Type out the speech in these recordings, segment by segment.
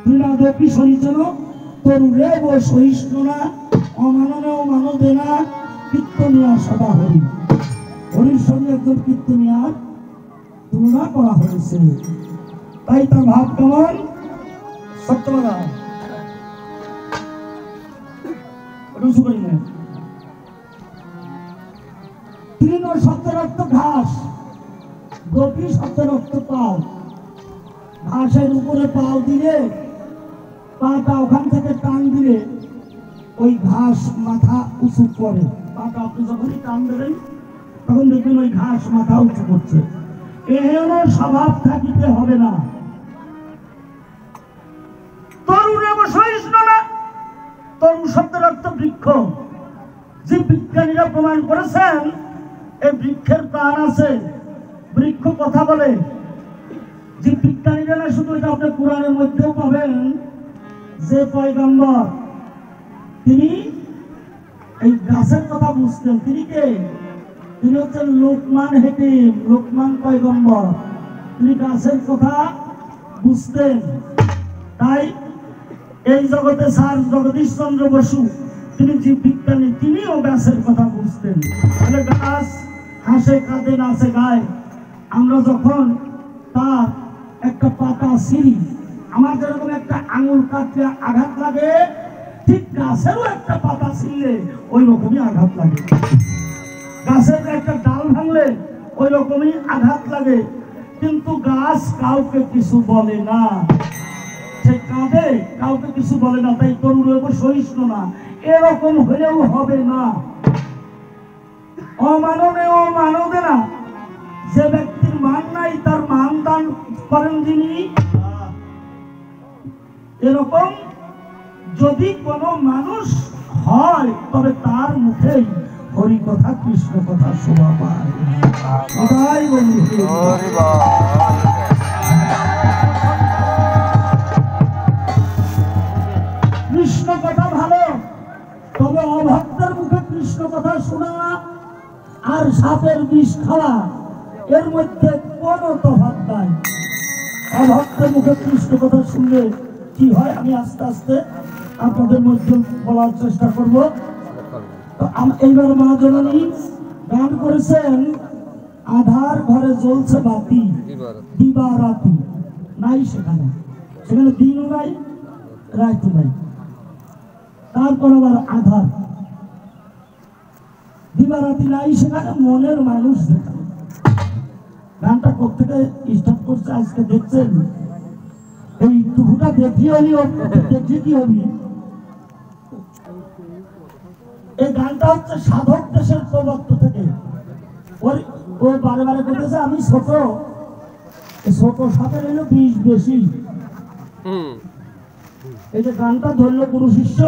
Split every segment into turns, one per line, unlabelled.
তৃণাদপি সঞ্চন তরুরে ও সহিষ্ণু না অমাননেও মানবে না কীর্তনিয়া সদা হরি। হরির সঙ্গে একজন কীর্তনিয়ার তুলনা করা হয়েছে, তাই তার ভাব কেমন? সত্যবাদা তৃণ শব্দের অর্থ ঘাস, গোপী শব্দের অর্থ পাও। ঘাসের উপরে পাও দিলে, পাটা ওখান থেকে টান দিলে ওই ঘাস মাথা উঁচু করে। পাটা আপনি যখনই টান দেবেন তখন দেখবেন ওই ঘাস মাথা উঁচু করছে। এহেন স্বভাব থাকিতে হবে না। তরুণ এবং সহিষ্ণু না, তরুণ শব্দের অর্থ বৃক্ষ। যে বিজ্ঞানীরা প্রমাণ করেছেন এই বৃক্ষের প্রাণ আছে, বৃক্ষ কথা বলে। যে বিজ্ঞানীরা না, শুধু এটা আপনি কোরআনের মধ্যেও পাবেন, যে পয়গম্বর তিনি এই গাছের কথা বুঝতেন। তিনি কে? তিনি হচ্ছেন লোকমান হাকিম, লোকমান পয়গম্বর। তিনি গাছের কথা বুঝতেন। তাই এই জগতে স্যার জগদীশ চন্দ্র বসু, তিনি যে বিজ্ঞানী, তিনিও গাছের কথা বুঝতেন। তাহলে গাছ হাসে কাঁদে নাচে গায়। আমরা যখন তার একটা পাতা ছিঁড়ি, আমার যেরকম একটা আঙুল কাটলে আঘাত লাগে, ঠিক গাছেরও একটা পাতা ছিঁড়লে ওই রকমই আঘাত লাগে। গাছের একটা ডাল ভাঙলে ওই রকমই আঘাত লাগে। কিন্তু গাছ কাউকে কিছু বলে না, সে কাঁদে, কাউকে কিছু বলে না। তাই তরুণ এবং সহিষ্ণু না, এরকম হলেও হবে না। অমাননেও মানবে না। যে ব্যক্তির মান নাই তার মান দান করেন যিনি, এরকম যদি কোনো মানুষ হয় তবে তার মুখেই হরি কথা কৃষ্ণ কথা শোভা পায়। কৃষ্ণ কথা ভালো, তবে অভক্তের মুখে কৃষ্ণ কথা শোনা আর সাপের বিষ খাওয়া এর মধ্যে কোনো তফাৎ নাই। অভক্তের মুখে কৃষ্ণ কথা শুনলে কি হয় আমি আস্তে আস্তে আপনাদের মধ্যে বলার চেষ্টা করব। এইবার মা জননী গান করেছেন, আধার ঘরে জ্বলছে বাতি দিবা রাতি নাই, সেখানে সেখানে দিনও নাই রাতও নাই। তারপর আবার আধার দিবা রাতি নাই, সেখানে মনের মানুষ যেখানে। গানটা কোথেকে স্টার্ট করছে আজকে দেখছেন? এই টুকুটা দেখিয়ে দেখিয়ে কি হবি? এই গানটা হচ্ছে সাধক দেশের প্রবক্ত থেকে। ও বারে বারে বলতেছে আমি ছোট, ছোট সাপের হইলো বিষ বেশি। এই যে গানটা ধরলো গুরু শিষ্য,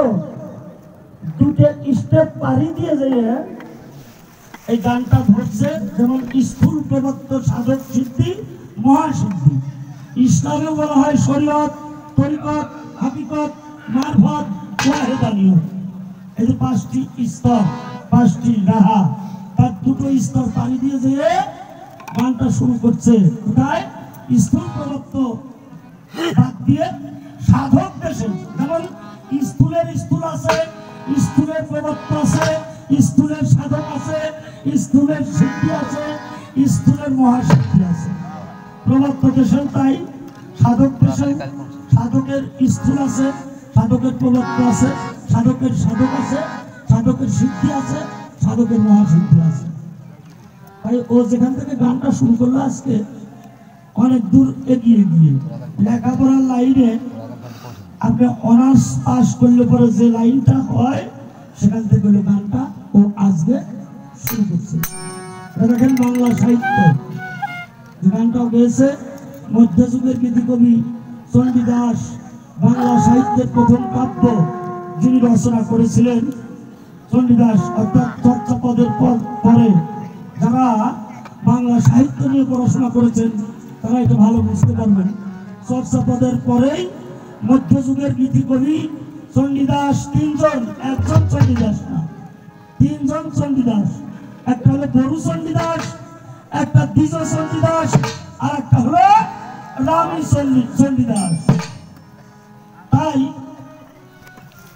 দুটো স্টেপ পাড়ি দিয়ে যেয়ে এই গানটা ধরছে। যেমন স্থূল প্রবক্ত সাধক সিদ্ধি মহাসিদ্ধি, ইসলামেও বলা হয় শরীয়ত, তরিকত, হাকিকত, মারফত, ওয়াহেদানিয়ত। এই যে পাঁচটি স্তর, পাঁচটি রাহা, তার দুটো স্তর পাড়ি দিয়ে যেয়ে গানটা শুরু করছে। কোথায়? স্থূল প্রবক্ত বাদ দিয়ে সাধক দেশে। যেমন স্থূলের স্থূল আছে, স্থূলের প্রবক্ত আছে, স্থূলের সাধক আছে, স্থূলের সিদ্ধি আছে, স্থূলের মহাসিদ্ধি আছে। প্রবক্ত দেশে তাই সাধক দেশে সাধকের স্থূল আছে, সাধকের প্রবক্ত আছে, সাধকের সাধক আছে, সাধকের সিদ্ধি আছে, সাধকের মহাসিদ্ধি আছে। তাই ও যেখান থেকে গানটা শুরু করলো আজকে অনেক দূর এগিয়ে গিয়ে লেখাপড়ার লাইনে আপনি অনার্স পাস করলে পরে যে লাইনটা হয় সেখান থেকে গানটা ও আজকে শুরু করছে। দেখেন বাংলা সাহিত্য যে গানটা গেয়েছে মধ্যযুগের গীতিকবি চণ্ডীদাস, বাংলা সাহিত্যের প্রথম কাব্য যিনি রচনা করেছিলেন চণ্ডীদাস, অর্থাৎ চর্যাপদের পরে যারা বাংলা সাহিত্য নিয়ে পড়াশোনা করেছেন তারা এটা ভালো বুঝতে পারবেন। চর্যাপদের পরেই মধ্যযুগের গীতিকবি চণ্ডীদাস তিনজন, একজন চণ্ডীদাস না, তিনজন চণ্ডীদাস। একটা হলো বরু চণ্ডীদাস, একটা দ্বিজ চণ্ডীদাস, আর একটা হলো রামী চণ্ডীদাস।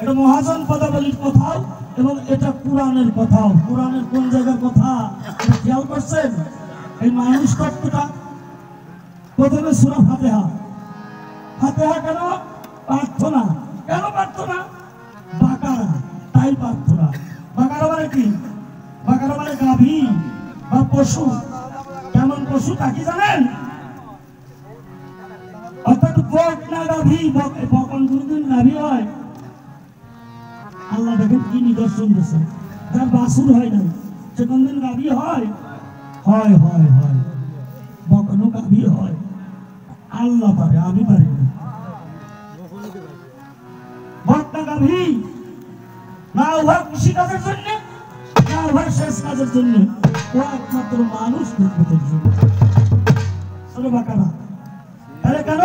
এটা মহাজন পদাবলীর কথাও এবং এটা কোরআনের কথাও। কোরআনের কোন জায়গার কথা খেয়াল করছেন? এই মানুষ তত্ত্বটা প্রথমে সূরা ফাতিহা। ফাতিহা কেন? প্রার্থনা। কেন প্রার্থনা? বাকারা, তাই প্রার্থনা। বাকারা মানে কি? বাকারা মানে গাভী বা পশু। কেমন পশু তা কি জানেন? অর্থাৎ বক না গাভী। বকন কোনদিন গাভী হয়? আল্লাহ দেখেন কি নিদর্শন দিয়েছে, যার বাছুর হয় না সে কোনদিন গাভী হয়? হয় হয় হয়, বকনও গাভী হয়। আল্লাহ পারে, আমি পারি না। বক না গাভী, না উভয় কৃষি কাজের জন্য, না উভয় শেষ কাজের জন্য, ও একমাত্র মানুষ দুর্গতের জন্য। বাকারা তাহলে কেন?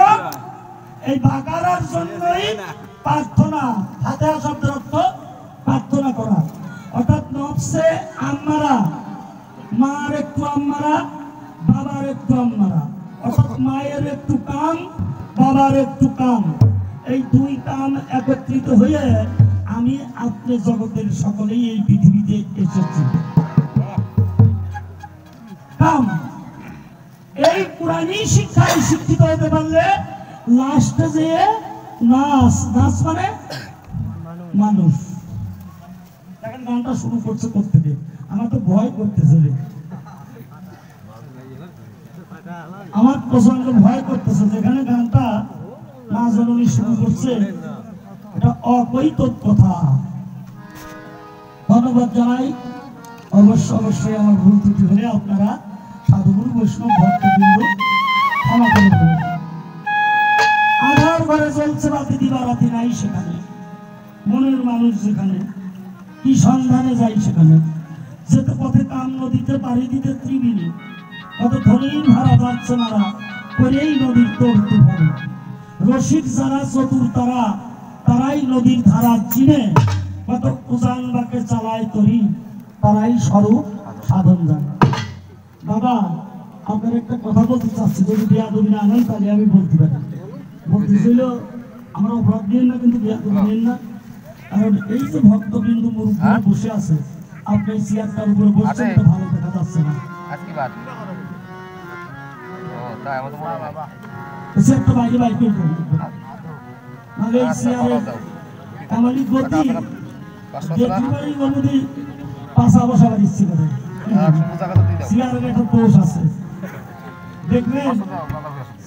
এই বাকারার জন্যই প্রার্থনা। ফাতিহা শব্দের অর্থ প্রার্থনা করা। অর্থাৎ নফসে আম্মারা, মার একটু আম্মারা, বাবার একটু আম্মারা। অর্থাৎ মায়ের একটু কাম, বাবার একটু কাম। এই দুই কাম একত্রিত হয়ে আমি আপনি জগতের সকলেই এই পৃথিবীতে এসেছি। কাম এই কোরআনী শিক্ষায় শিক্ষিত হতে পারলে লাস্টে যে নাস, নাস মানে মানুষ। দেখেন গানটা শুরু করছে কোত্থেকে, আমার তো ভয় করতেছে রে, আমার প্রচন্ড ভয় করতেছে। যেখানে গানটা মা জননী শুরু করছে, এটা অকৈতব কথা। ধন্যবাদ জানাই। অবশ্যই আমার ভুল ত্রুটি হলে আপনারা সাধুগুরু বৈষ্ণব ভক্তবৃন্দ ক্ষমা করে দেবেন। আধার ঘরে চলছে বাতি, দিবারাতি নাই সেখানে। মনের মানুষ যেখানে, কি সন্ধানে যাই সেখানে। যেতে পথে কাম নদীতে পাড়ি দিতে ত্রিবিনী, কত ধনীর ভাড়া যাচ্ছে নারা, করেই নদীর তোর তুফান। রসিক যারা চতুর তারা, তারাই নদীর ধারা চিনে, কত উজান বাকে চালায় তরি, তারাই স্বরূপ সাধন জানে। বাবা, আপনার একটা কথা বলতে চাচ্ছি, যদি বেয়াদবি না আনেন তাহলে আমি বলতে পারি। বলতে ছিল আমরা অপরাধ দিন না, কিন্তু বেয়াদবি নেন না। কারণ এই যে ভক্তবৃন্দ মুরুব্বীরা বসে আছে, আপনি চেয়ারটার উপরে বসছেন, এটা ভালো দেখা যাচ্ছে না। চেয়ারটা বাইরে বাইরে করুন, নাহলে এই চেয়ারে এমনই গতি দেখি অনুদি পাশা বসাবার ইচ্ছে করে। চেয়ারের একটা দোষ আছে, দেখবেন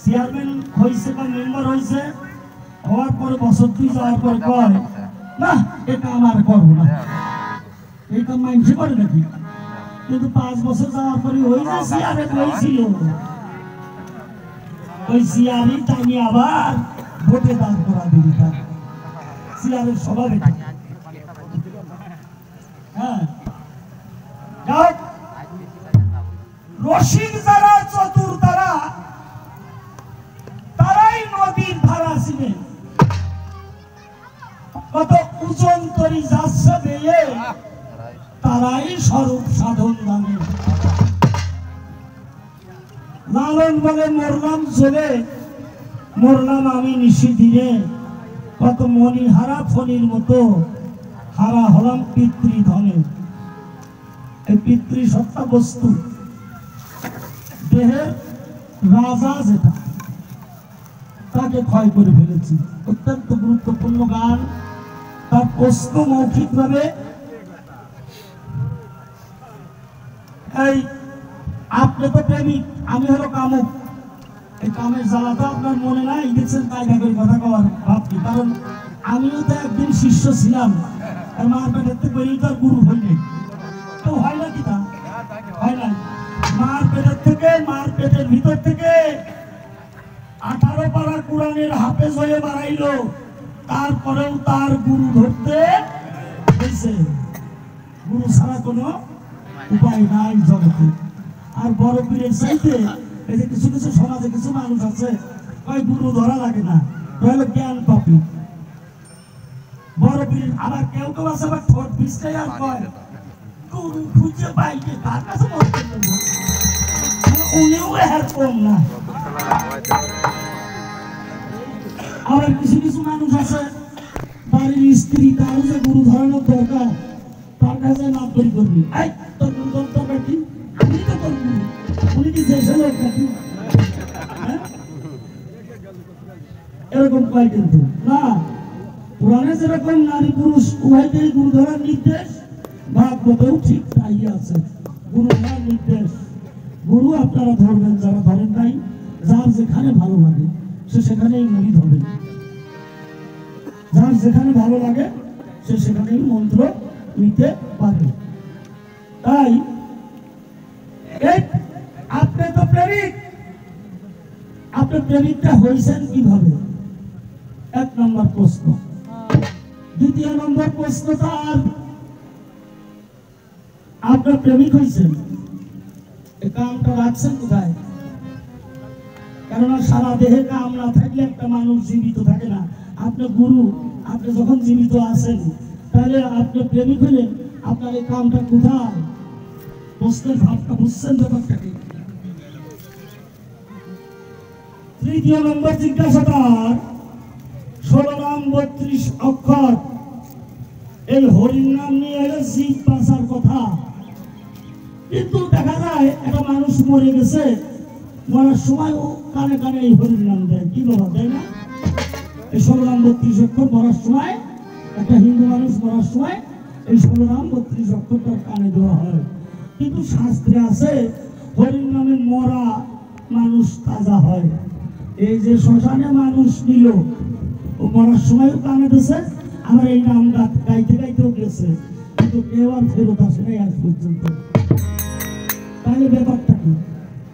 চেয়ারম্যান হয়েছে বা মেম্বার হয়েছে, হওয়ার পরে বছর 2 যাওয়ার পরে কয় না এটা আমার করবো না, এই কাম মানুষে করে নাকি। কিন্তু 5 বছর যাওয়ার পরে ওই যে চেয়ারে হয়েছিল, ওই চেয়ারই টানি আবার ভোটে দান করা দিবি। তার চেয়ারের স্বভাব এটা। হ্যাঁ, রসিক যারা চতুর তারা, তারাই নদীর ধারা চিনে, কত উজন তরি যাচ্ছে বেয়ে, তারাই স্বরূপ সাধন জানে। লালন বলে মরলাম চলে, মরলাম আমি নিশি দিনে, কত মনি হারা ফণির মতো, হারা হলাম পিতৃধনে। এই পিতৃ সত্তা বস্তু, দেহের রাজা যেটা, তাকে ক্ষয় করে ফেলেছি। অত্যন্ত গুরুত্বপূর্ণ গান। তার প্রশ্ন মৌখিক ভাবে, এই আপনি তো প্রেমিক, আমি হলো কামুক। এই কামের জ্বালা তো আপনার মনে নাই, দেখছেন তাই ভাবের কথা কওয়ার ভাবছি। কারণ আমিও তো একদিন শিষ্য ছিলাম, আর মার পেটের থেকে বেরিয়ে তো আর গুরু হইনি। তো হয় না কি তা? হয় না। মার পেটের থেকে, মার পেটের ভিতর থেকে 18 পারা কোরআনের হাফেজ হয়ে বাড়াইলো, তারপরেও তার গুরু ধরতে হয়েছে। গুরু ছাড়া কোনো উপায় নাই জগতে। আর বড় পীরের চাইতে এই যে কিছু কিছু সমাজে কিছু মানুষ আছে, ওই গুরু ধরা লাগে না, তাহলে জ্ঞান পাপি। বড় পীর আবার কেউ কেউ আছে আবার ঠোঁট পিছটাই আর কয় গুরু খুঁজে পাইকে তার কাছে বলতে দেবো, উনিও এর কম না। আবার কিছু কিছু মানুষ আছে বাড়ির স্ত্রী তার যে গুরু ধরানোর দরকার তার কাছে নাব্বই করবি এই তোর গুরু দরকার কি আমি তো তোর গুরু উনি কি দেশে লোক নাকি এরকম কয় কিন্তু না পুরাণে যেরকম নারী পুরুষ উভয়কেই গুরু ধরার নির্দেশ ভাগবতেও ঠিক তাই আছে গুরু ধরার নির্দেশ গুরু আপনারা ধরবেন যারা ধরেন নাই যার যেখানে ভালো লাগে সে সেখানেই মুড়ি ধরবেন যার যেখানে ভালো লাগে সে সেখানেই মন্ত্র নিতে পারে তাই আপনি তো প্রেমিক আপনি প্রেমিকটা হয়েছেন কিভাবে এক নম্বর প্রশ্ন দ্বিতীয় নম্বর প্রশ্নটা আর আপনার প্রেমিক হয়েছেন এই কামটা রাখছেন কোথায় কেননা সারা দেহে কাম না থাকলে একটা মানুষ জীবিত থাকে না আপনি গুরু আপনি যখন জীবিত আছেন তাহলে আপনি প্রেমিক হলেন আপনার এই কামটা কোথায় প্রশ্নের ভাবটা বুঝছেন ব্যাপারটা কি তৃতীয় নম্বর জিজ্ঞাসাটা 16 নাম 32 অক্ষর এই হরির নাম নিয়ে এলে জীব বাঁচার কথা কিন্তু দেখা যায় একটা মানুষ মরে গেছে মরার সময় ও কানে কানে এই হরির নাম দেয় কি বাবা দেয় না এই 16 নাম 32 অক্ষর মরার সময় একটা হিন্দু মানুষ মরার সময় এই 16 নাম 32 অক্ষর তার কানে দেওয়া হয় কিন্তু শাস্ত্রে আছে হরির নামে মরা মানুষ তাজা হয় এই যে শ্মশানে মানুষ নিল ও মরার সময়ও কানে দিয়েছে আমার এই নাম গাইতে গাইতেও গেছে কিন্তু কেউ আর ফেরত আসে নাই আজ পর্যন্ত তাহলে ব্যাপারটা কি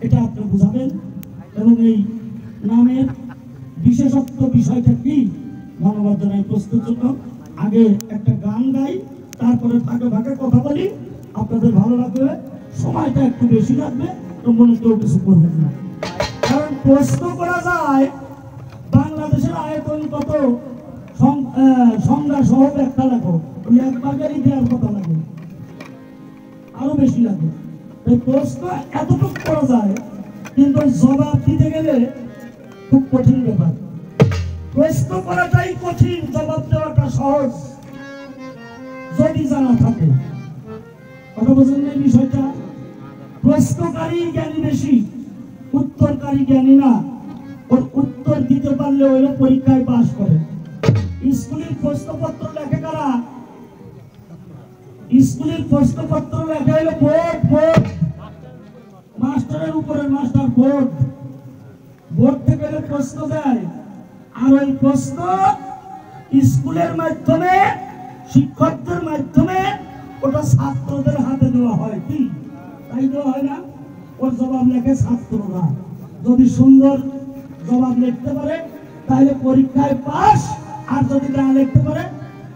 এটা আপনি বুঝাবেন এবং এই নামের বিশেষত্ব বিষয়টা কি ধন্যবাদ জানাই প্রস্তুত জন্য আগে একটা গান গাই তারপরে ফাঁকে ফাঁকে কথা বলি আপনাদের ভালো লাগবে সময়টা একটু বেশি লাগবে তো মনে কেউ কিছু করবেন না কারণ প্রশ্ন করা যায় বাংলাদেশের আয়তন কত সংজ্ঞা সহ একটা লাগো এক বাগেরই দেওয়ার কথা লাগে আরো বেশি লাগে প্রশ্ন এতটুকু করা যায় কিন্তু জবাব দিতে গেলে খুব কঠিন ব্যাপার প্রশ্ন করাটাই কঠিন জবাব দেওয়াটা সহজ যদি জানা থাকে কথা বোঝেন এই বিষয়টা প্রশ্নকারী জ্ঞানী বেশি উত্তরকারী জ্ঞানী না ওর উত্তর দিতে পারলে ওইটা পরীক্ষায় পাস করে স্কুলের প্রশ্নপত্র লেখে কারা স্কুলের প্রশ্নপত্র লেখা হলো বোর্ড বোর্ড মাস্টারের উপরে মাস্টার বোর্ড বোর্ড থেকে প্রশ্ন দেয় আর ওই প্রশ্ন স্কুলের মাধ্যমে শিক্ষকদের মাধ্যমে ওটা ছাত্রদের হাতে দেওয়া হয় কি তাই দেওয়া হয় না ওর জবাব লেখে ছাত্ররা যদি সুন্দর জবাব লিখতে পারে তাহলে পরীক্ষায় পাস আর যদি না লিখতে পারে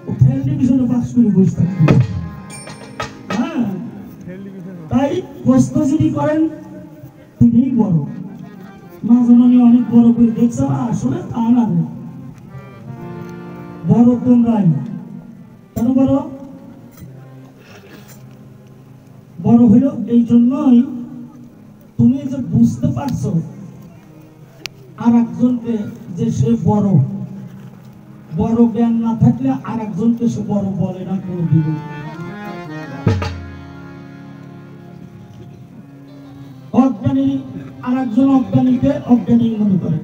ও ফেল ডিভিশনে পাস করে বসে থাকবে হ্যাঁ তাই প্রশ্ন যদি করেন তিনিই বড় মা জননী অনেক বড় করে দেখছে আসলে তা না বড় তোমরাই কেন বড় বড় হইল এই জন্যই তুমি যে বুঝতে পারছো আর একজনকে যে সে বড় বড় জ্ঞান না থাকলে আর একজনকে সে বড় বলে না কোনো দিন অজ্ঞানী আর একজন অজ্ঞানীকে অজ্ঞানী মনে করে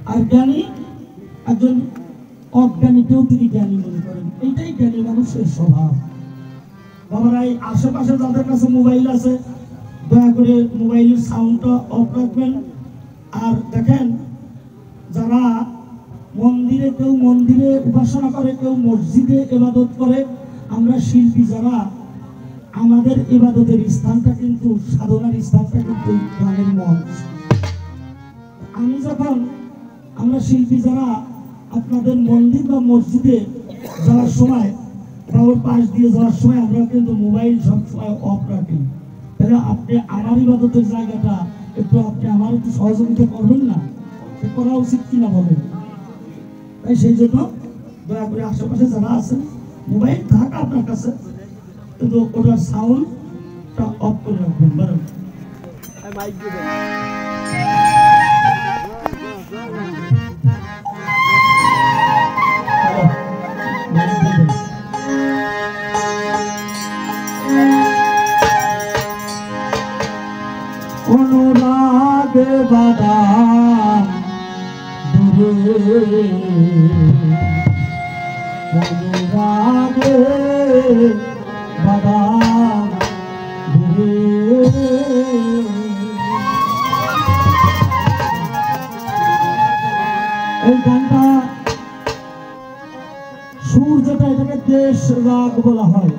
আর জ্ঞানী একজন অজ্ঞানীকেও তিনি জ্ঞানী মনে করেন এইটাই জ্ঞানী মানুষের স্বভাব বাবারা এই আশেপাশে যাদের কাছে মোবাইল আছে দয়া করে মোবাইলের সাউন্ডটা অফ রাখবেন আর দেখেন যারা মন্দিরে কেউ মন্দিরে উপাসনা করে কেউ মসজিদে ইবাদত করে আমরা শিল্পী যারা আমাদের ইবাদতের স্থানটা কিন্তু সাধনার স্থানটা কিন্তু গানের মঞ্চ আমি যখন আমরা শিল্পী যারা আপনাদের মন্দির বা মসজিদে যাওয়ার সময় বা ওর পাশ দিয়ে যাওয়ার সময় আমরা কিন্তু মোবাইল সবসময় অফ রাখি তাহলে আপনি আমার ইবাদতের জায়গাটা একটু আপনি আমার একটু সহযোগিতা করবেন না করা উচিত কিনা বলেন তাই সেই জন্য দয়া করে আশেপাশে যারা আছেন মোবাইল থাক আপনার কাছে কিন্তু ওটার সাউন্ডটা অফ করে রাখবেন বলেন অনুরাগে বাদাম এই গানটা সুর যেটা, এটাকে দেশ রাগ বলা হয়।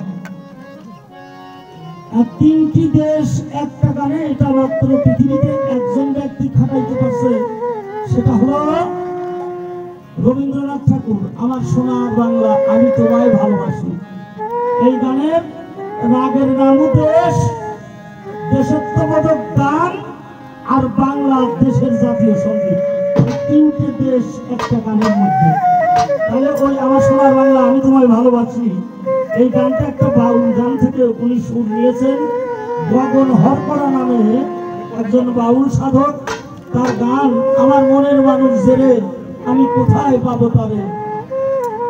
আর তিনটি দেশ একটা গানে, এটা মাত্র পৃথিবীতে একজন ব্যক্তি খাটাইতে পারছে, সেটা হলো রবীন্দ্রনাথ ঠাকুর। আমার সোনার বাংলা আমি তোমায় ভালোবাসি, এই গানের রাগের নামও দেশ, দেশাত্মবোধক গান, আর বাংলা দেশের জাতীয় সঙ্গীত। তিনটে দেশ একটা গানের মধ্যে। তাহলে ওই আমার সোনার বাংলা আমি তোমায় ভালোবাসি, এই গানটা একটা বাউল গান থেকে উনি সুর নিয়েছেন। গগন হরকড়া নামে একজন বাউল সাধক, তার গান আমার মনের মানুষ জেরে আমি কোথায় পাবো তারে,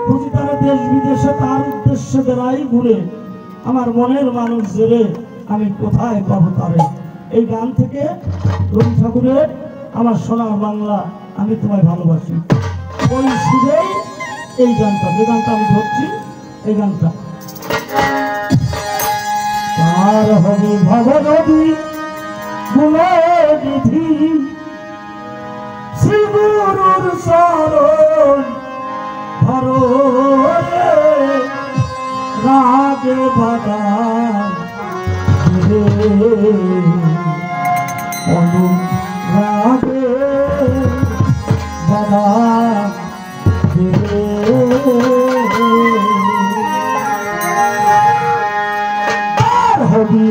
খুঁজি তারে দেশ বিদেশে তার উদ্দেশ্যে বেড়াই ঘুরে, আমার মনের মানুষ জেরে আমি কোথায় পাবো তারে। এই গান থেকে রবি ঠাকুরের আমার সোনার বাংলা আমি তোমায় ভালোবাসি, ওই সুরেই এই গানটা, যে গানটা আমি ধরছি এই গানটা। তার হবে ভবনদী গুণনিধি শ্রী গুরুর শরণ ধরো রে, রাগে বাদাম অনুরাগে বাদাম হবি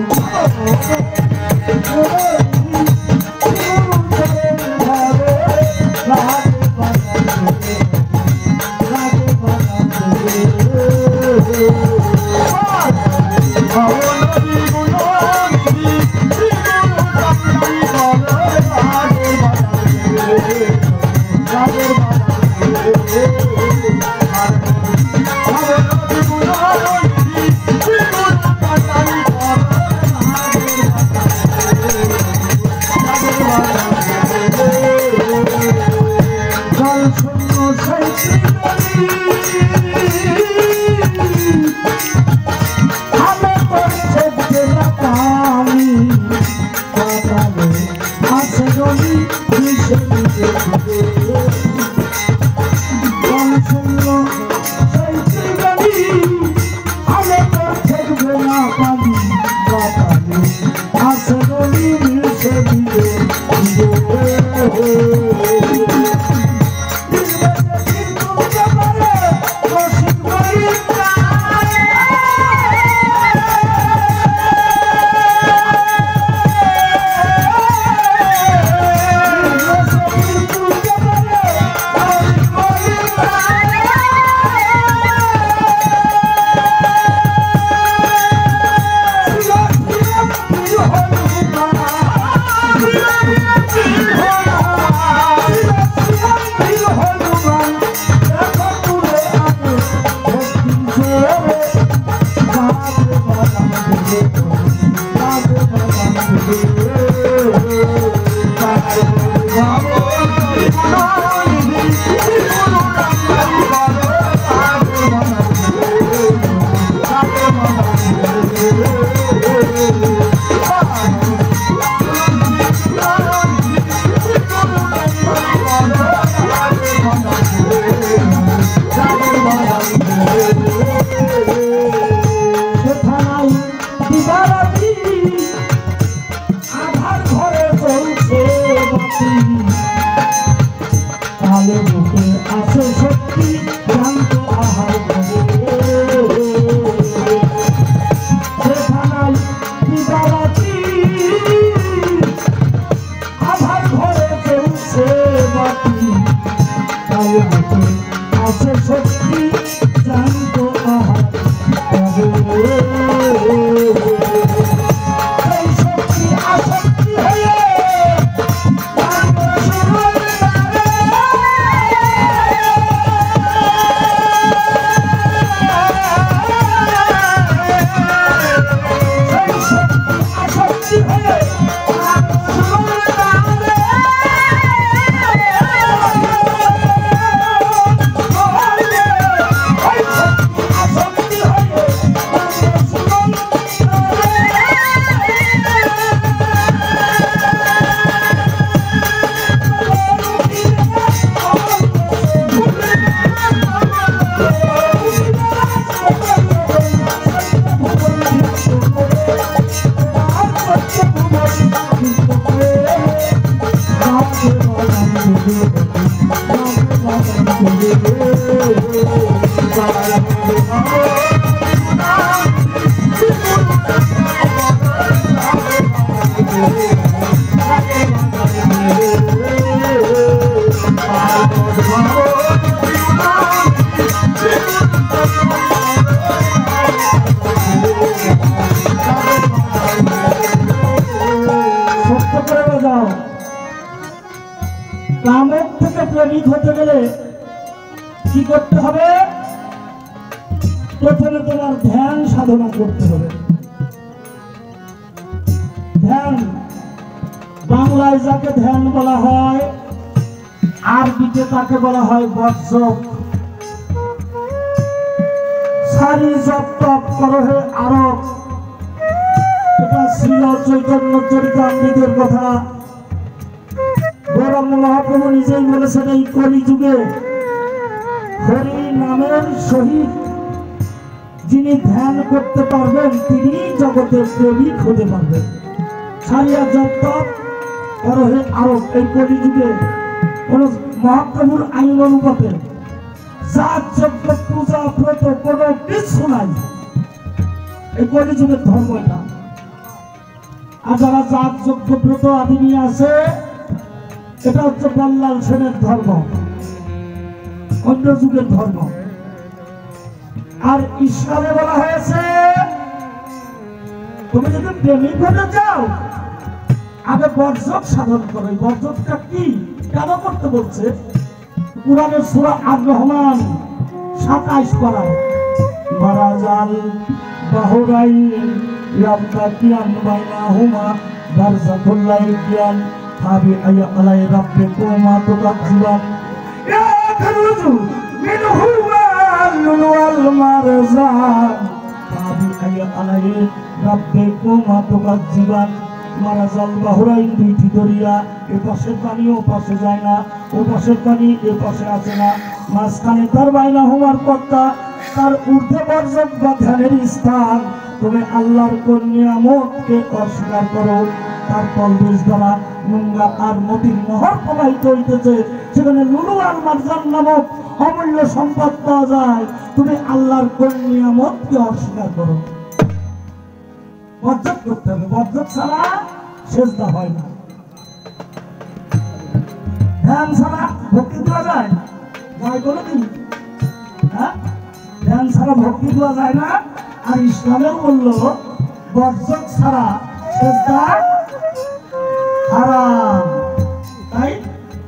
কামের থেকে প্রেমিক হতে গেলে কি করতে হবে? প্রথমে তোমার ধ্যান সাধনা করতে হবে। ধ্যান বাংলায় যাকে ধ্যান বলা হয়, আরবিতে তাকে বলা হয় বজ্রক। সারি জপ তপ করো হে আরব, এটা ছিল চৈতন্য চরিতামৃতের কথা। গৌরাঙ্গ মহাপ্রভু নিজেই বলেছেন, এই কলিযুগে হরি নামের সহিত যিনি ধ্যান করতে পারবেন তিনি জগতের প্রেমিক হতে পারবেন। সারিয়া জপ তপ করো হে আরব, এই কলিযুগে কোন মহাপ্রভুর আইন অনুপাতে জাত যজ্ঞ পূজা ব্রত কোনো কিছু নাই। এই কলিযুগের ধর্ম এটা। আর যারা জাত যজ্ঞ ব্রত আদি নিয়ে আছে, এটা হচ্ছে বল্লাল সেনের ধর্ম, অন্য যুগের ধর্ম। আর ইসলামে বলা হয়েছে তুমি যদি প্রেমিক হতে চাও আগে বর্জক সাধন করো। বর্জকটা কি, কেন করতে বলছে? কুরআনের সূরা আর-রহমান 27 পারায় মারাজাল বাহুরাই ইয়াবতাকিয়ান বাইনাহুমা বারযাকুল লাইকিয়ান হাবি আয়া আলাই রাব্বিকুমা তুকাজ্জিবান ইয়া খারুজু মিনহুমা লুলুল মারজান হাবি আয়া আলাই রাব্বিকুমা তুকাজ্জিবান। মারাজাল বাহুরাইন, দুইটি দরিয়া, এ পাশের পানি ও পাশে যায় না, ও পাশের পানি এ পাশে আসে না, মাঝখানে তার বাইনাহুমার পর্দা, তার ঊর্ধ্বে বর্জক বা ধ্যানের স্থান। তুমি আল্লাহর কোন নিয়ামতকে অস্বীকার করো, তার তলদেশ দ্বারা নোংরা আর মতির নহর প্রবাহিত হইতেছে, সেখানে লুলু আর মারজান নামক অমূল্য সম্পদ পাওয়া যায়। তুমি আল্লাহর কোন নিয়ামতকে অস্বীকার করো। বর্জক করতে হবে, বর্জক ছাড়া সেজদা হয় না। ধ্যান ছাড়া ভক্তি দেওয়া যায়? যায় কোনোদিন? হ্যাঁ, ধ্যান ছাড়া ভক্তি দেওয়া যায় না। আর ইসলামেও বললো বর্জক ছাড়া সেজদা হারাম। তাই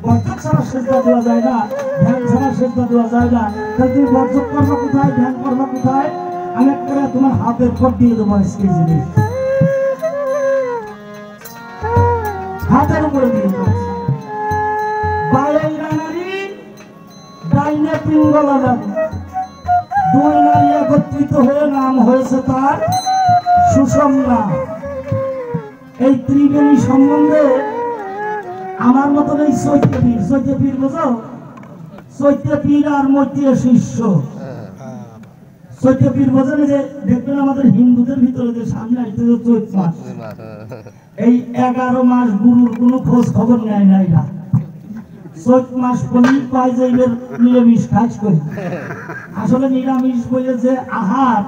বর্জক ছাড়া সেজদা দেওয়া যায় না, ধ্যান ছাড়া সেজদা দেওয়া যায় না। তাই তুমি বর্জক করবা কোথায়, ধ্যান করবা কোথায়? আমি করে তোমার হাতের পর দিয়ে দেবো আজকে জিনিস, হাতের উপরে দিয়ে দেবো। বাইরে নারী ডাইনে পিঙ্গলা নারী, দুই নারী একত্রিত হয়ে নাম হয়েছে তার সুষমনা। এই ত্রিবেণী সম্বন্ধে আমার মতন এই চৈত্য পীর বোঝো? চৈত্য পীর আর মৈত্রী শিষ্য। চৈত্য পীর বোঝেন যে দেখবেন আমাদের হিন্দুদের ভিতরে যে সামনে আসতে চৈত মাস, এই 11 মাস গুরুর কোনো খোঁজ খবর নেয় না। এরা চৈত মাস বলি পায় যে নিরামিষ খাস করি। আসলে নিরামিষ বলে যে আহার,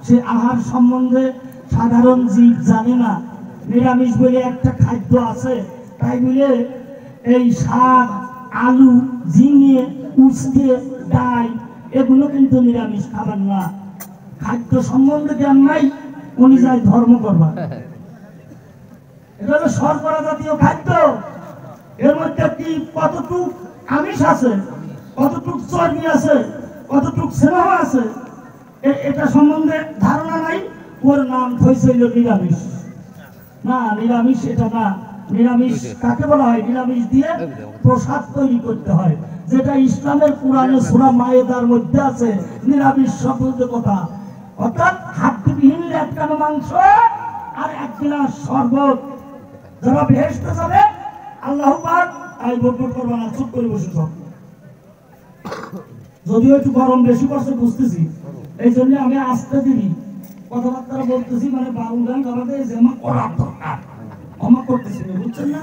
সে আহার সম্বন্ধে সাধারণ জীব জানে না। নিরামিষ বলে একটা খাদ্য আছে, তাই বলে এই শাক, আলু, ঝিঙে, উস্তে, ডাল এগুলো কিন্তু নিরামিষ খাবার না। খাদ্য সম্বন্ধে জ্ঞান নাই, উনি যায় ধর্ম করবার। এটা হলো শর্করা জাতীয় খাদ্য। এর মধ্যে কি কতটুক আমিষ আছে, কতটুক চর্বি আছে, কতটুক স্নেহ আছে, এটা সম্বন্ধে ধারণা নাই। ওর নাম হয়েছিল নিরামিষ। না, নিরামিষ এটা না। নিরামিষ কাকে বলা হয়? নিরামিষ দিয়ে প্রসাদ তৈরি করতে হয়, যেটা ইসলামের কোরআনে সূরা মায়েদার মধ্যে আছে। নিরামিষ শব্দের কথা, অর্থাৎ হাড্ডিবিহীন একখানা মাংস আর 1 গ্লাস শরবত। যারা বেহেশতে যাবে আল্লাহু পাক আই বরকত করবে না, চুপ করে বসে সব। যদিও একটু গরম বেশি পড়ছে বুঝতেছি, এই জন্য আমি আস্তে দিই কথাবার্তা বলতেছি, মানে বাউল গান গাওয়াতে যেমন করার দরকার আমার করতেছি, বুঝছেন না?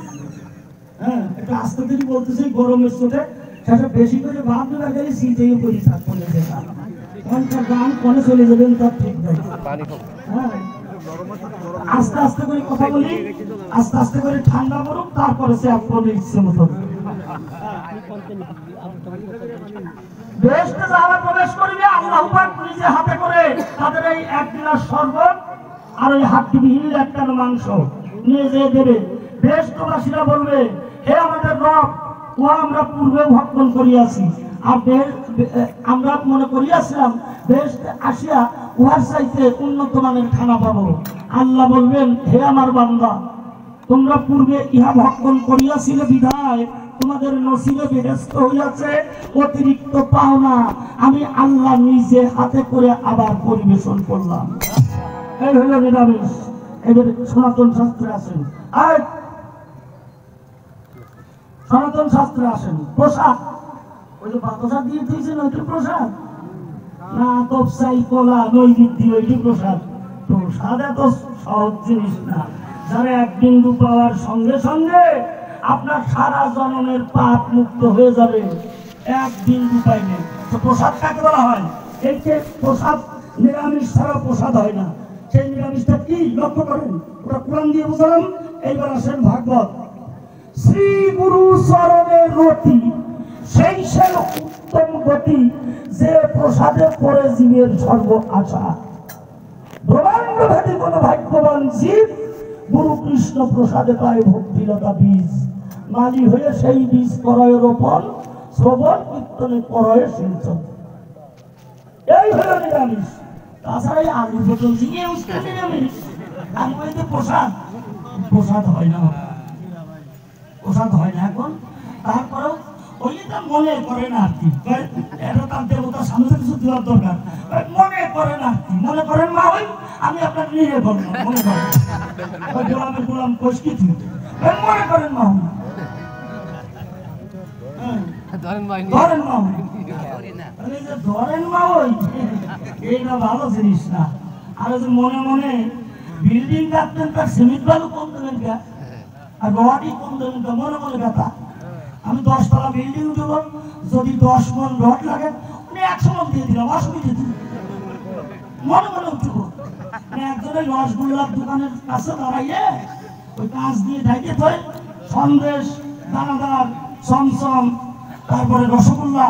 হ্যাঁ, একটু আস্তে দিই বলতেছি, গরমের চোটে সেটা বেশি করে ভাবতে লাগে সিটেই করি থাক কোনে যেটা কোনটা গান কোনে চলে যাবেন তার ঠিক নাই। হ্যাঁ আস্তে আস্তে করে কথা বলি, আস্তে আস্তে করে ঠান্ডা পড়ুক, তারপরে সে আপনার ইচ্ছে মতো বেহেশতে যারা প্রবেশ করবে আল্লাহ পাক নিজে হাতে করে তাদের এই এক গিলাস শরবত আর ওই হাড্ডিবিহীন একটা মাংস নিয়ে যেয়ে দেবে। বেহেশতবাসীরা বলবে, হে আমাদের রব, ও আমরা পূর্বে ভক্ষণ করিয়াছি, আর আমরা মনে করিয়াছিলাম বেহেশতে আসিয়া উহার চাইতে উন্নত মানের খানা পাবো। আল্লাহ বলবেন, হে আমার বান্দা, তোমরা পূর্বে ইহা ভক্ষণ করিয়াছিলে বিধায় তোমাদের নসিবে বেহেশত হইয়াছে অতিরিক্ত পাওনা আমি আল্লাহ নিজে হাতে করে আবার পরিবেশন করলাম। এই হলো নিরামিষ। এবার সনাতন শাস্ত্রে আসেন, আর সনাতন শাস্ত্রে আসেন প্রসাদ। ওই যে বাতাসা দিয়ে দিয়েছেন ওইটি প্রসাদ না, তপসাই কলা নৈবেদ্য ওইটি প্রসাদ। প্রসাদ এত সহজ জিনিস না। যারা এক বিন্দু পাওয়ার সঙ্গে সঙ্গে আপনার সারা জনমের পাপ মুক্ত হয়ে যাবে, এক বিন্দু পাইলে। তো প্রসাদ কাকে বলা হয়? এই যে প্রসাদ নিরামিষ ছাড়া প্রসাদ হয় না। সেই নিরামিষটা কি লক্ষ্য করেন, ওটা কোরআন দিয়ে বুঝলাম। এইবার আসেন ভাগবত। শ্রী গুরু চরণের রতি সেই সে উত্তম গতি, যে প্রসাদে পড়ে জীবের সর্ব আশা। ব্রহ্মাণ্ড ভেদে কোন ভাগ্যবান জীব গুরু কৃষ্ণ প্রসাদে পায় ভক্তিলতা বীজ। মালি হয়ে সেই বীজ করয় রোপণ, শ্রবণ কীর্তনে করয় সিঞ্চন। এই হলো নিরামিষ। তাছাড়া এই আলু পটল ঝিঙে উস্তা নিরামিষ, আর ওইতে প্রসাদ প্রসাদ হয় না, প্রসাদ হয় না এখন। তারপরেও ওইটা মনে করেন আর কি, এটা তার দেবতার সামনে কিছু দেওয়ার দরকার, মনে করেন আর কি। মনে করেন মা, ওই আমি আপনার নিয়ে বললাম মনে করেন ওই গোলামের গোলাম কোষ কিছু মনে করেন মা, ধরেন মা, ধরেন মা, ওই এইটা ভালো জিনিস না। আর যে মনে মনে বিল্ডিং কাটতেন, তার সিমেন্ট বালু কম দেবেন কা, আর রডই কম দেবেন কা, মনে মনে কথা। আমি 10 তলা বিল্ডিং দেব, যদি 10 মন রড লাগে উনি 100 মন দিয়ে দিলাম, অসুবিধা দিন মনে মনে উঠব। একজনের রসগোল্লার দোকানের কাছে দাঁড়াইয়ে ওই কাঁচ দিয়ে ঢাইতে হয় সন্দেশ, দানাদার, চমচম, তারপরে রসগোল্লা।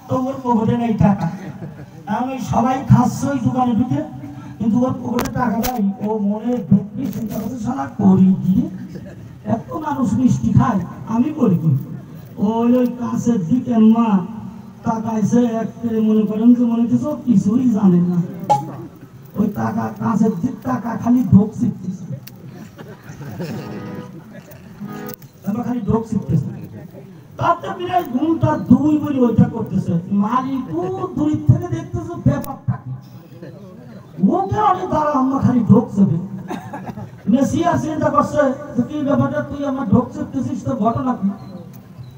তো ওর পকেটে নেই টাকা, আমি সবাই খাচ্ছে ওই দোকানে ঢুকে, কিন্তু ওর পকেটে টাকা দেয়। ও মনে ঢুকি চিন্তা করছে, সারা করি কি, এত মানুষ মিষ্টি খায়, আমি করি কি। ওই কাছের দিকে মা তাকাইছে, এক মনে করেন যে মনে হচ্ছে কিছুই জানে না। ওই টাকা কাছের দিক টাকা খালি ঢোক শিখতেছে, খালি ঢোক শিখতেছে। তাতে বিরাট ঘুমটা দুই বলি ওইটা করতেছে। মালিক দূর থেকে দেখতেছে ব্যাপারটা কি, ওকে অনেক দাঁড়া আমরা খালি ঢোক চেপে। মেসিয়া চিন্তা করছে যে কি ব্যাপারটা, তুই আমার ঢোক চেপতেছিস, তোর ঘটনা কি?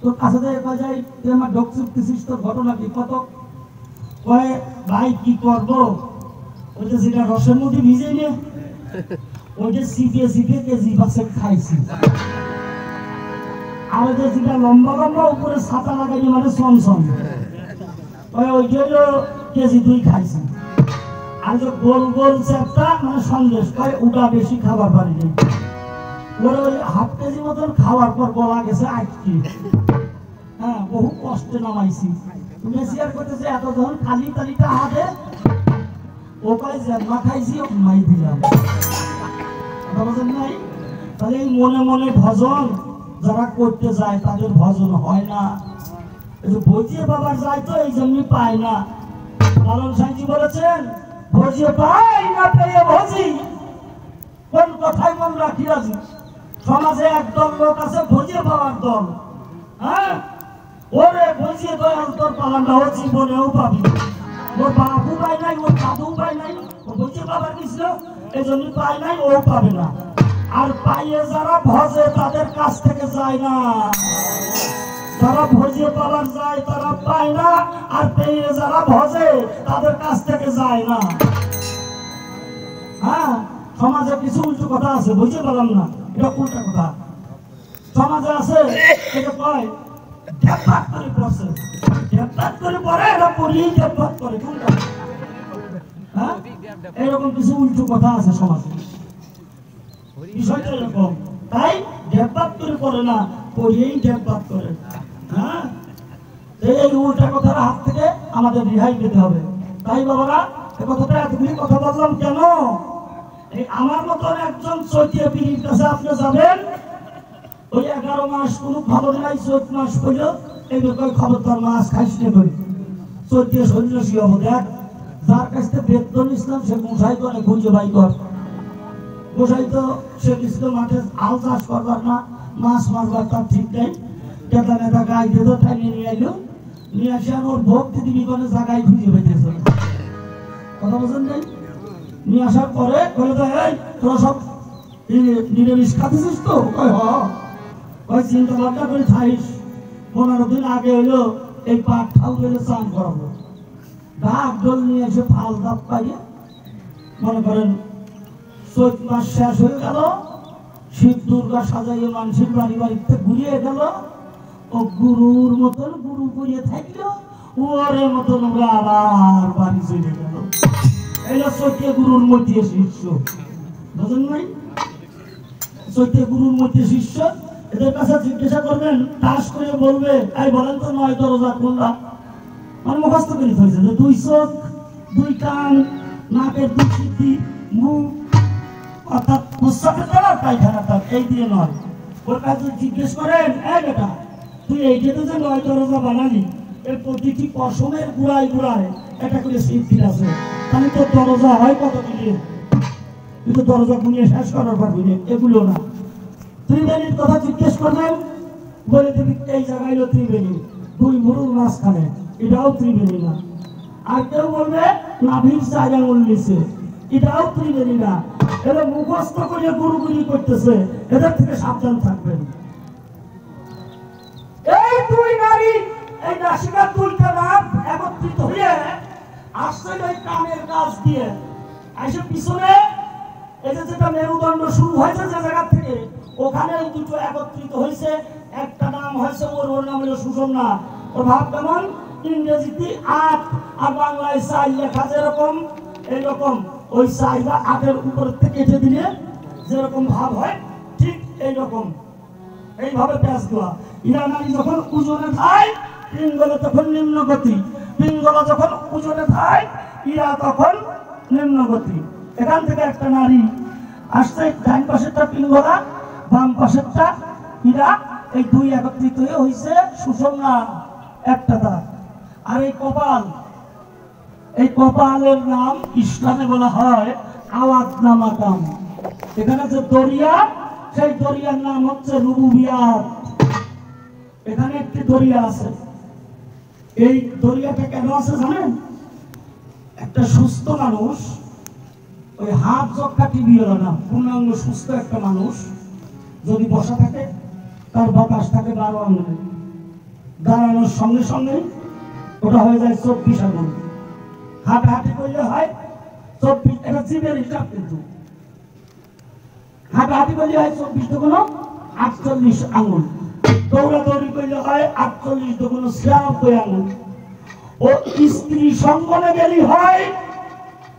তোর কাছে দেখা যায় তুই আমার ঢোক চেপতেছিস, তোর ঘটনা কি? কত কয়ে ভাই কি করবো, ওই যে যেটা রসের মধ্যে ভিজে নিয়ে ওইটা চিপিয়ে চিপিয়ে কেজি বাসে খাইছি। আর ওই যে যেটা লম্বা লম্বা উপরে ছাতা লাগাইনি মানে চমচম, ওইটা হলো কেজি 2 খাইছি। আর যে গোল গোল চ্যাপটা মানে সন্দেশ, ওটা বেশি খাবার পারিনি। ওর ওই 1/2 কেজি মতন খাওয়ার পর গলা গেছে আটকে। হ্যাঁ, বহু কষ্টে নামাইছি। মেসিয়ার করতেছে এত যখন খালি তালিটা হাতে ও কয় জন্মা খাইছি, ও ঘুমাই দিলাম। নাই তাহলে এই মনে মনে ভজন যারা করতে যায় তাদের ভজন হয় না। ভজিয়ে বাবার যায় তো এই জন্য পায় না। লালন সাঁইজি বলেছেন, ভজিয়ে পাই না পেয়ে ভজি, কোন কথায় মন রাখি রাজি। সমাজে একদল লোক আছে ভজিয়ে পাওয়ার দল। হ্যাঁ, ওরে ভজিয়ে দয়াল তোর পালানটা ও জীবনেও পাবি। ওর বাপু পায় নাই, ওর দাদু পায় নাই, ও ভজিয়ে বাবার দিছিল এই জন্য পায় নাই, ও পাবে না। আর পাইয়ে যারা ভজে তাদের কাছ থেকে যায় না। যারা ভজিয়ে পাওয়ার যায় তারা পায় না, আর পেয়ে যারা ভজে তাদের কাছ থেকে যায় না। হ্যাঁ, সমাজে কিছু উল্টো কথা আছে, বুঝতে পারলাম না, এটা উল্টা কথা সমাজে আছে। এটা কয় ডেপাত করে পড়ছে, ডেপাত করে পড়ে, এরা পড়িয়েই ডেপাত করে। কোনটা? হ্যাঁ, এরকম কিছু উল্টো কথা আছে সমাজে, বিষয়টা এরকম। তাই ডেপাত করে পড়ে না, পড়িয়েই ডেপাত করে। হ্যাঁ, এই উল্টা কথার হাত থেকে আমাদের রেহাই পেতে হবে। তাই বাবারা, এই কথাটা এতগুলি কথা বললাম কেন? এই আমার মতন একজন চৈতিয়া পীরের কাছে আপনি যাবেন, ওই 11 মাস কোনো খবর নাই, 14 মাস হইল এই ব্যাপারে খবরদার মাছ খাইস নে করি, চৈতিয়া সন্ন্যাসী হবো। দেখ, যার কাছ থেকে বেতন ইসলাম সে গোসাই করে খুঁজে বাই কর। গোসাই তো সে কিছু মাঠে আল চাষ করবার না, মাছ মারবার তার ঠিক নেই। নেতা নেতা গাই দিয়ে তো টাইনে নিয়ে আইলো, নিয়ে আসে আর ওর ভক্তি দিবি করে জায়গায় খুঁজে পেতেছে। কথা বলছেন নাই? নিয়ে আসার পরে বলে তো, এই তোরা সব নিরামিষ খাতেছিস তো? কয় চিন্তা ভাবনা করে খাইস। 15 দিন আগে হইলো এই পাট ঠাল করে চান করাবো, ডাক ডোল নিয়ে এসে ফাল দাপ পাইয়ে মনে করেন চৈত মাস শেষ হয়ে গেল, শিব দুর্গা সাজাইয়ে মানুষের বাড়ি বাড়িতে ঘুরিয়ে গেল। ও গুরুর মতন গুরু করিয়ে থাকলো, ওরে মতন ওরা আবার বাড়ি চলে গেল। এইটা চৈত্য গুরুর মধ্যে শিষ্য, বুঝলেন নাই? চৈত্য গুরুর মধ্যে শিষ্য। এদের কাছে জিজ্ঞাসা করবেন, তাস করে বলবে, এই বলেন তো 9 দরজা কোনটা? মানে মুখস্থ করে হয়েছে যে 2 চোখ, 2 কান, নাকের 2 সিদ্ধি, মুখ, অর্থাৎ প্রস্রাবের দ্বারা পায়খানা তার, এই দিয়ে নয়। ওর কাছে জিজ্ঞেস করেন, এই বেটা তুই এইটাতে যে 9 দরজা বানালি, এর প্রতিটি পশমের গুড়ায় গুড়ায় এটা করে সিদ্ধি আছে, তাহলে তোর দরজা হয় কত দিয়ে? তুই তো দরজা গুনিয়ে শেষ করার পারবি না। এগুলো না। ত্রিবেণীর কথা জিজ্ঞেস করবেন, বলে দেবি এই জায়গায় হলো ত্রিবেণী, 2 মুরুর মাঝখানে, এটাও ত্রিবেণী না। আর কেউ বলবে নাভির 4 আঙুল নিচে, এটাও ত্রিবেণী না। এরা মুখস্থ করে গুরুগুরি করতেছে, এদের থেকে সাবধান থাকবেন। এই 2 নারী, এই নাসিকার 2টা নাম একত্রিত হয়ে আসছে ওই কানের কাছ দিয়ে, এসে পিছনে এই যেটা মেরুদণ্ড শুরু হয়েছে যে জায়গা থেকে, ওখানে এই দুটো একত্রিত হয়েছে। একটা নাম হয়েছে ওর নাম হলো সুষমনা। ওর ভাব কেমন? ইংরেজিতে 8 আর বাংলায় 4 লেখা যেরকম, এইরকম ওই 4 বা 8-এর উপর থেকে কেটে দিলে যেরকম ভাব হয়, ঠিক এইরকম, এইভাবে প্যাঁচ দেওয়া। ইরা নারী যখন ওজনে খায়, পিঙ্গলা তখন নিম্নগতি, পিঙ্গলা যখন ওজনে খায়, ইরা তখন নিম্নগতি। এখান থেকে একটা নারী আসছে, ডান পাশেরটা পিঙ্গলা, বাম পাশেরটা ইরা, এই 2 একত্রিত হয়ে হয়েছে সুষমনা, একটা দাঁত। আর এই কপাল, এই কপালের নাম ইসলামে বলা হয় আওয়াজ নামাকাম। এখানে যে দরিয়া, সেই দরিয়ার নাম হচ্ছে রুবুবিয়াত। এখানে একটি দরিয়া আছে। এই দরিয়াটা কেন আছে জানেন? একটা সুস্থ মানুষ, ওই হাত জক্কা টিভি হলো না, পূর্ণাঙ্গ সুস্থ একটা মানুষ যদি বসা থাকে, তার বাতাস থাকে 12 আঙুলে, দাঁড়ানোর সঙ্গে সঙ্গে ওটা হয়ে যায় 24 আঙুল। হাঁটাহাঁটি করলে হয় 24, এটা জীবের হিসাব, কিন্তু হাঁটাহাঁটি করলে হয় 24 দুগুণ 48 আঙুল। দৌড়াদৌড়ি করলে হয় 48 দুগুণ 96 আঙুল। ও স্ত্রী সঙ্গনে গেলে হয়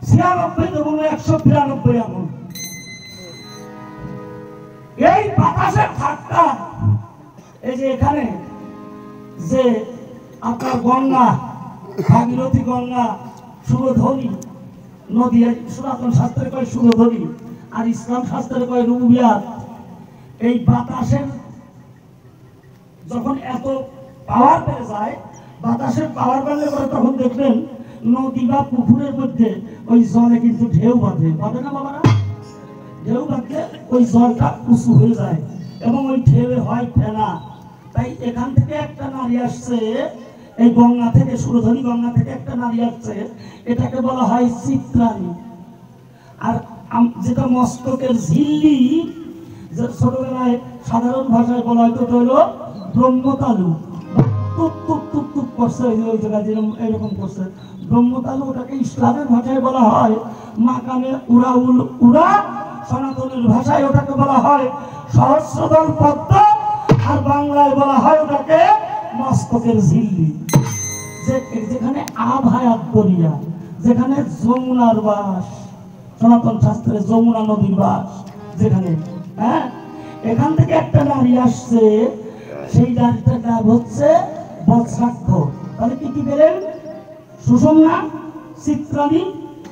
96 দুগুণ 192 আঙুল। এই বাতাসের ধাক্কা, এই যে এখানে যে আপনার গঙ্গা, ভাগীরথী গঙ্গা, সুরধনী নদী, সনাতন শাস্ত্রে কয় সুরধনী, আর ইসলাম শাস্ত্রে কয় রুবুবিয়াত। এই বাতাসের যখন এত পাওয়ার বেড়ে যায়, বাতাসের পাওয়ার বাড়লে পরে তখন দেখবেন নদী বা পুকুরের মধ্যে ওই জলে কিন্তু ঢেউ বাঁধে, বাঁধে না বাবারা? ঢেউ বাঁধলে ওই জলটা উঁচু হয়ে যায় এবং ওই ঢেউয়ে হয় ফেনা। তাই এখান থেকে একটা নারী আসছে, এই গঙ্গা থেকে, সুরধনী গঙ্গা থেকে একটা নারী আসছে, এটাকে বলা হয় চিত্রাণী। আর যেটা মস্তকের ঝিল্লি, যে ছোটবেলায় সাধারণ ভাষায় বলা হয়তো হলো ব্রহ্মতালু, টুক টুক টুক টুক করছে ওই জায়গায় যেরকম এরকম করছে ব্রহ্মতালু, ওটাকে ইসলামের ভাষায় বলা হয় মাকামে উরাউল উরা, সনাতনের ভাষায় ওটাকে বলা হয় সহস্রদল পদ্ম, আর বাংলায় বলা হয় ওটাকে মস্তকের ঝিল্লি, যেখানে আভায়াত দরিয়া, যেখানে যমুনার বাস, সনাতন শাস্ত্রে যমুনা নদীর বাস যেখানে, হ্যাঁ, এখান থেকে একটা নারী আসছে, সেই নারীটার নাম হচ্ছে বজ্রাক্ষ। তাহলে কি কি পেলেন? সুষুম্না, চিত্রাণী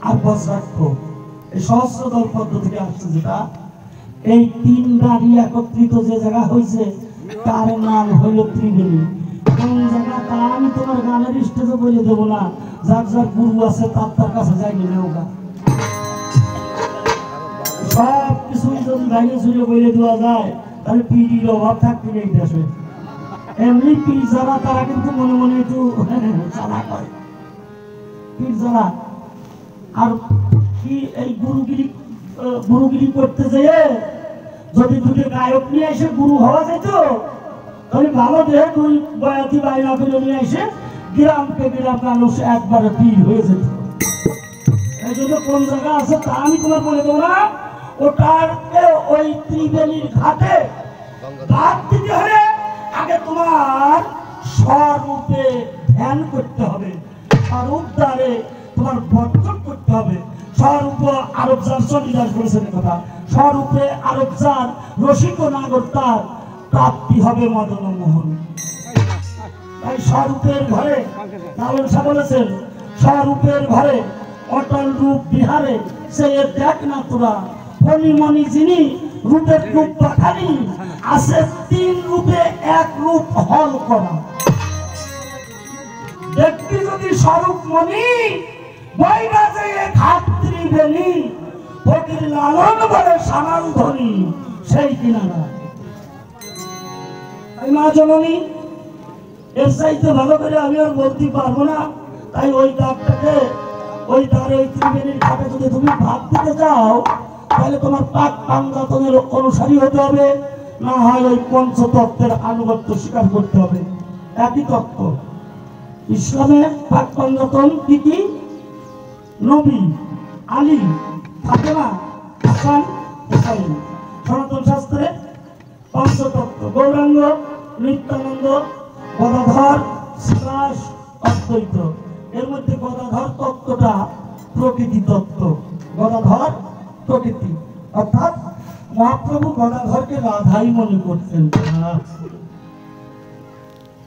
আর বজ্রাক্ষ। এই সহস্রদল পদ্ম থেকে আসছে যেটা, এই তিন নারী একত্রিত যে জায়গা হয়েছে তার নাম হইল ত্রিবেণী। কোন জায়গা তা আমি তোমার গানের স্টেজে বলে দেবো না, যার যার গুরু আছে তার কাছে যাই নিলে ওগা সব কিছুই যদি বাইরে ছুড়ে বলে দেওয়া যায় তাহলে পিড়ির অভাব থাকবে এই দেশে। এমনি পীর যারা তারা কিন্তু মনে মনে একটু চালাক হয়, পীর যারা। আর কি এই গুরুগিরি করতে যেয়ে যদি দুটো গায়ক নিয়ে এসে গুরু হওয়া যেত তাহলে ভালো দেহ দুই বয়াতি বাইনা করে নিয়ে এসে গ্রামকে গ্রাম মানুষ একবারে পীর হয়ে যেত। এই জন্য কোন জায়গা আছে তা আমি তোমার বলে দেবো না, ওটার ওই ত্রিবেণীর ঘাটে বাদ দিতে হলে আগে তোমার স্বরূপে ধ্যান করতে হবে, স্বরূপ দ্বারে তোমার বর্জন করতে হবে। স্বরূপ আরবজার চন্ডিদাস বলেছেন কথা, স্বরূপে আরবজার রসিক নাগর তার প্রাপ্তি হবে মদন মোহন। তাই স্বরূপের ঘরে লালন শাহ বলেছেন, স্বরূপের ঘরে অটল রূপ বিহারে সে দেখ না তোরা ফণিমণি যিনি রূপের রূপ পাখানি আছে তিন রূপে এক রূপ হল করা। দেখবি যদি স্বরূপ মণি বইরা যে খাত্রী বেনি ফকির লালন বলে সামাল ধনী সেই কিনারা। মা জননী এর চাইতে ভালো করে আমি আর বলতে পারবো না। তাই ওই দাগটাকে ওই দ্বারে ওই ত্রিবেণীর ঘাটে যদি তুমি ভাগ দিতে চাও তাহলে তোমার পাক পাঞ্জাতনের অনুসারী হতে হবে, না হয় ওই পঞ্চতত্ত্বের আনুগত্য স্বীকার করতে হবে। একই তত্ত্ব ইসলামে পাক পাঞ্জাতন কি কি? নবী, আলী, ফাতেমা, হাসান, হুসাইন। সনাতন শাস্ত্রে পঞ্চতত্ত্ব গৌরাঙ্গ, নিত্যানন্দ, গদাধর, শ্রীবাস, অদ্বৈত। এর মধ্যে গদাধর তত্ত্বটা প্রকৃতি তত্ত্ব। গদাধর প্রকৃতি, অর্থাৎ মহাপ্রভু গদাধরকে রাধাই মনে করতেন,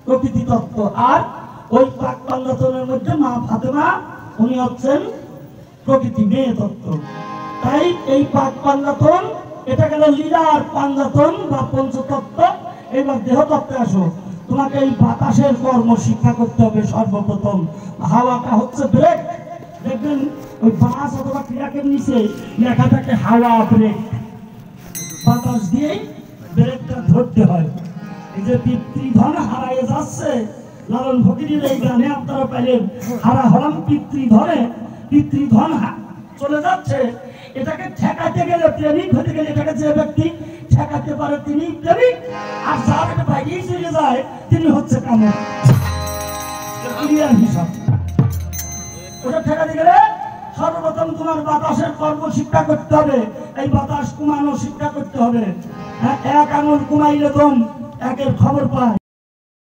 প্রকৃতি তত্ত্ব। আর ওই পাক পাঞ্জাতনের মধ্যে মা ফাতেমা উনি হচ্ছেন প্রকৃতি মেয়ে তত্ত্ব। তাই এই পাক পাঞ্জাতন এটা গেল লীলার পাঞ্জাতন বা পঞ্চতত্ত্ব। এবার দেহ তত্ত্বে আসো, তোমাকে এই বাতাসের কর্ম শিক্ষা করতে হবে সর্বপ্রথম। হাওয়াটা হচ্ছে ব্রেক, দেখবেন ওই বাস অথবা ট্রাকের নিচে লেখা থাকে হাওয়া ব্রেক, বাতাস দিয়েই ব্রেকটা ধরতে হয়। এই যে পিতৃধন হারায় যাচ্ছে, লালন ফকিরের এই গানে আপনারা পাইলেন, হারা হলাম পিতৃধনে, পিতৃধন চলে যাচ্ছে। এটাকে ঠেকাতে গেলে, প্রেমিক হতে গেলে এটাকে যে ব্যক্তি ঠেকাতে পারে তিনি প্রেমিক, আর যার এটা বাইরেই চলে যায় তিনি হচ্ছে কামক। হিসাব ওটা ঠেকাতে গেলে সর্বপ্রথম তোমার বাতাসের কর্ম শিক্ষা করতে হবে। এই বাতাস কমানো শিক্ষা করতে হবে। এক আঙুল কমাইলে দম একের খবর পায়।